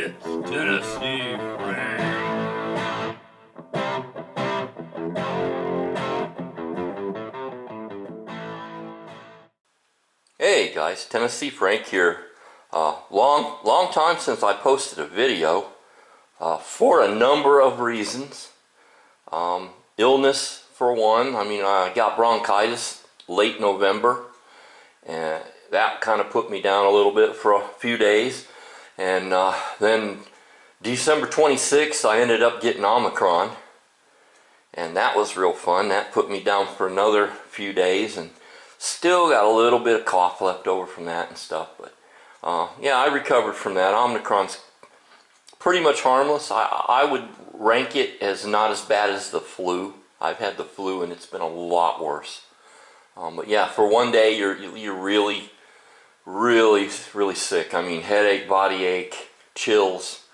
It's Tennessee.Frank. Hey guys, Tennessee.Frank here. Long time since I posted a video for a number of reasons. Illness for one. I got bronchitis late November, and that kind of put me down a little bit for a few days. And then December 26th, I ended up getting Omicron, and that was real fun. That put me down for another few days, and still got a little bit of cough left over from that and stuff. But yeah, I recovered from that. Omicron's pretty much harmless. I would rank it as not as bad as the flu. I've had the flu and it's been a lot worse. But yeah, for one day you're really sick. Headache, body ache, chills.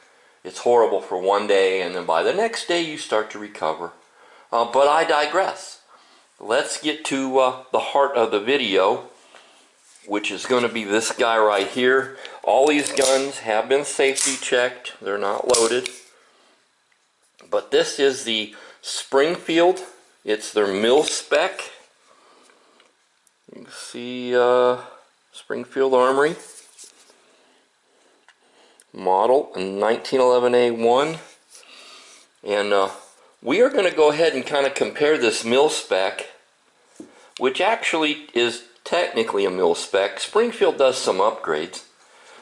It's horrible for one day, and then by the next day you start to recover. But I digress. Let's get to the heart of the video, which is going to be this guy right here. All these guns have been safety checked. They're not loaded. But this is the Springfield. It's their Mil-Spec. You can see Springfield Armory. Model in 1911A1. And we are going to go ahead and kind of compare this Mil-Spec, which actually is technically a Mil-Spec. Springfield does some upgrades.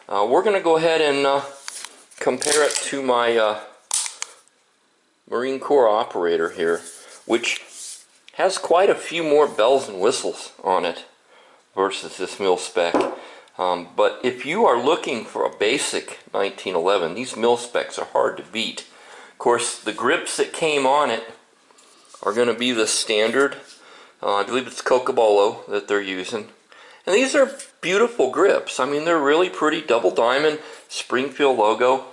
We're going to go ahead and compare it to my Marine Corps operator here, which has quite a few more bells and whistles on it versus this Mil-Spec. But if you are looking for a basic 1911, these Mil-Specs are hard to beat. Of course, the grips that came on it are going to be the standard. I believe it's Cocobolo that they're using. And these are beautiful grips. They're really pretty, double diamond Springfield logo.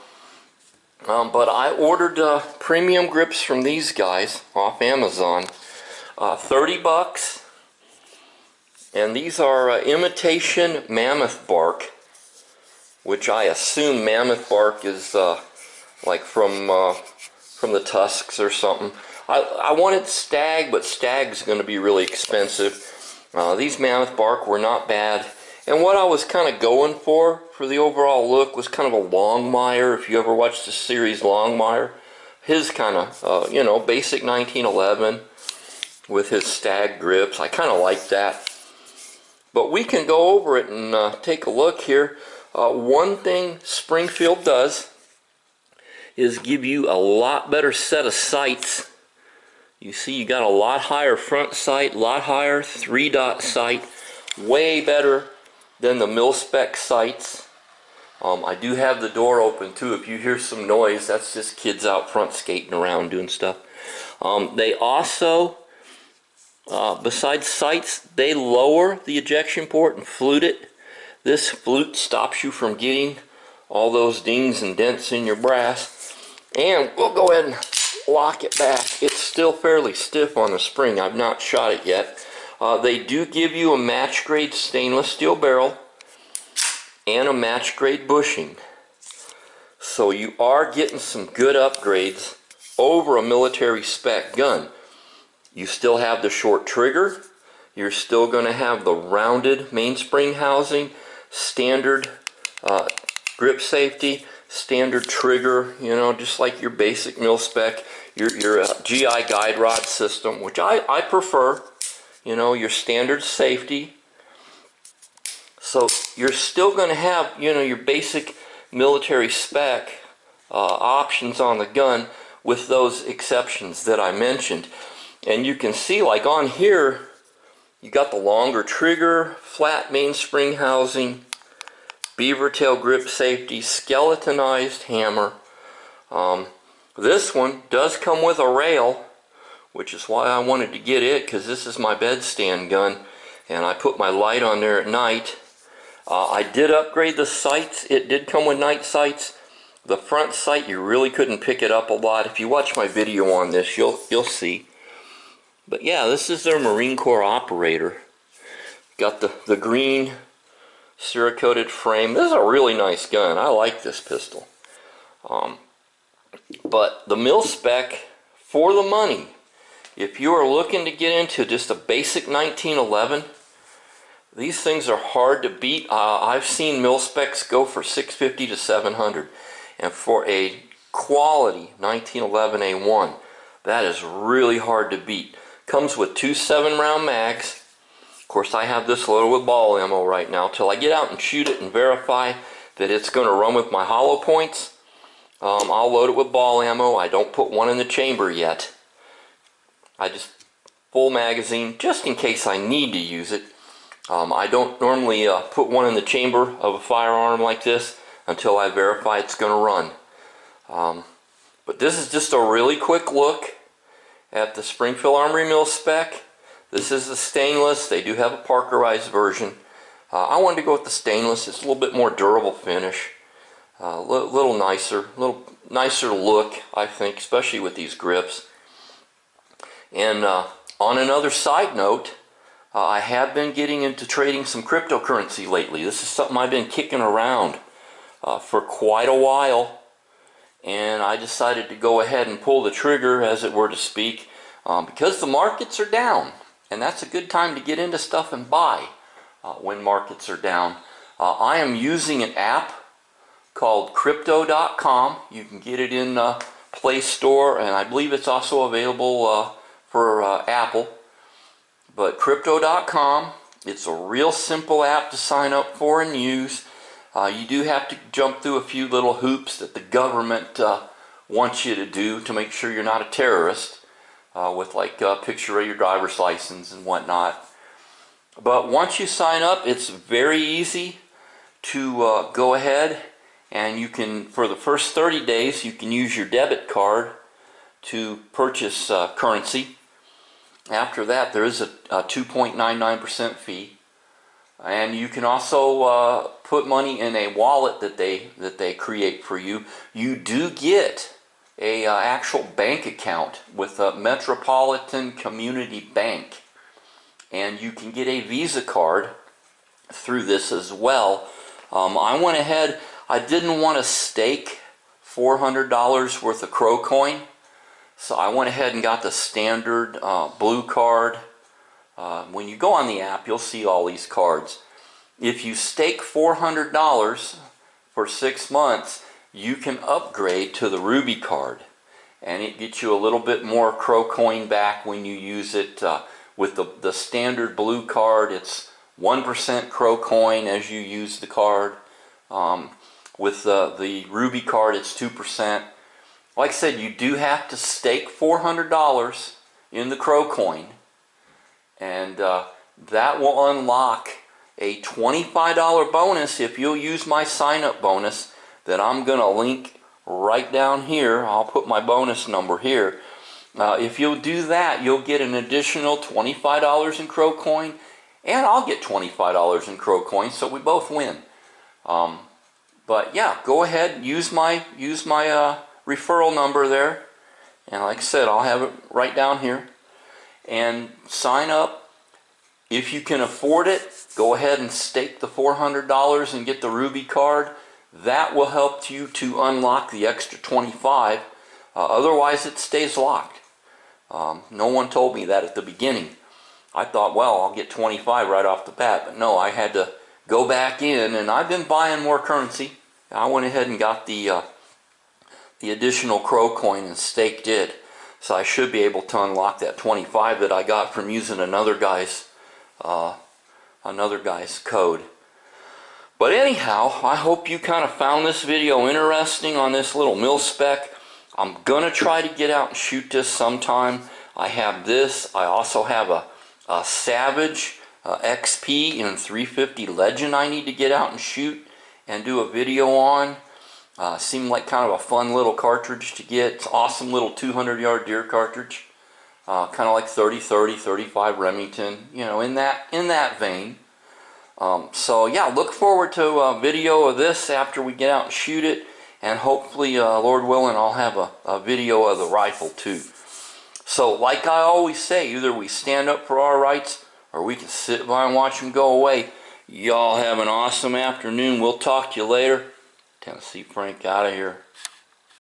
But I ordered premium grips from these guys off Amazon. 30 bucks. And these are imitation mammoth bark, which I assume mammoth bark is like from the tusks or something. I wanted stag, but stag's going to be really expensive. These mammoth bark were not bad. And what I was kind of going for the overall look was kind of a Longmire. If you ever watched the series Longmire, his kind of, basic 1911 with his stag grips. I kind of like that. But we can go over it and take a look here. One thing Springfield does is give you a lot better set of sights. You see you got a lot higher front sight, a lot higher 3-dot sight, way better than the Mil-Spec sights. I do have the door open too. If you hear some noise, that's just kids out front skating around doing stuff. They also, besides sights, they lower the ejection port and flute it. This flute stops you from getting all those dings and dents in your brass. And we'll go ahead and lock it back. It's still fairly stiff on the spring. I've not shot it yet. They do give you a match grade stainless steel barrel and a match grade bushing. So you are getting some good upgrades over a military spec gun. You still have the short trigger. You're still going to have the rounded mainspring housing, standard grip safety, standard trigger, just like your basic Mil-Spec, your GI guide rod system, which I prefer, your standard safety. So you're still going to have, your basic military spec options on the gun with those exceptions that I mentioned. And you can see, like on here, you got the longer trigger, flat mainspring housing, beaver tail grip safety, skeletonized hammer. This one does come with a rail, which is why I wanted to get it, because this is my bedstand gun, and I put my light on there at night. I did upgrade the sights. It did come with night sights. The front sight, you really couldn't pick it up a lot. If you watch my video on this, you'll see. But yeah, this is their Marine Corps operator. Got the green Cerakoted frame. This is a really nice gun. I like this pistol. But the Mil-Spec, for the money, if you are looking to get into just a basic 1911, these things are hard to beat. I've seen Mil-Specs go for $650 to $700, and for a quality 1911A1, that is really hard to beat. Comes with two 7-round mags. Of course, I have this loaded with ball ammo right now. Till I get out and shoot it and verify that it's going to run with my hollow points, I'll load it with ball ammo. I don't put one in the chamber yet. I just full magazine just in case I need to use it. I don't normally put one in the chamber of a firearm like this until I verify it's going to run. But this is just a really quick look at the Springfield Armory Mil-Spec. This is the stainless. They do have a Parkerized version. I wanted to go with the stainless. It's a little bit more durable finish. Little nicer look, I think, especially with these grips. And on another side note, I have been getting into trading some cryptocurrency lately. This is something I've been kicking around for quite a while, and I decided to go ahead and pull the trigger, as it were to speak, because the markets are down, and that's a good time to get into stuff and buy when markets are down. I am using an app called Crypto.com. You can get it in Play Store, and I believe it's also available for Apple. But Crypto.com, it's a real simple app to sign up for and use. You do have to jump through a few little hoops that the government wants you to do to make sure you're not a terrorist, with like a picture of your driver's license and whatnot. But once you sign up, it's very easy to go ahead, and you can, for the first 30 days, you can use your debit card to purchase currency. After that, there is a 2.99% fee, and you can also put money in a wallet that they create for you. You do get a actual bank account with a Metropolitan Community Bank, and you can get a Visa card through this as well. I went ahead. I didn't want to stake $400 worth of Crow coin. So I went ahead and got the standard blue card. When you go on the app, you'll see all these cards. If you stake $400 for 6 months, you can upgrade to the Ruby card. And it gets you a little bit more Crow coin back when you use it. With the standard blue card, it's 1% Crow coin as you use the card. With the Ruby card, it's 2%. Like I said, you do have to stake $400 in the Crow coin, and that will unlock a $25 bonus if you'll use my sign-up bonus that I'm going to link right down here. I'll put my bonus number here. If you'll do that, you'll get an additional $25 in Crow coin, and I'll get $25 in Crow coin, so we both win. But yeah, go ahead, use my referral number there, and like I said, I'll have it right down here, and sign up. If you can afford it, go ahead and stake the $400 and get the Ruby card. That will help you to unlock the extra 25. Otherwise it stays locked. No one told me that at the beginning. I thought, well, I'll get 25 right off the bat, but no, I had to go back in, and I've been buying more currency. I went ahead and got the additional Crow coin and staked it, so I should be able to unlock that 25 that I got from using another guy's code. But anyhow, I hope you kind of found this video interesting on this little Mil-Spec. I'm gonna try to get out and shoot this sometime. I have this. I also have a Savage XP in 350 Legend I need to get out and shoot and do a video on. Seemed like kind of a fun little cartridge to get. It's an awesome little 200-yard deer cartridge. Kind of like 30-30, 35 Remington, you know, in that vein. So yeah, look forward to a video of this after we get out and shoot it, and hopefully, Lord willing, I'll have a video of the rifle too. So like I always say, either we stand up for our rights or we can sit by and watch them go away. Y'all have an awesome afternoon. We'll talk to you later. T.N.Frank out of here.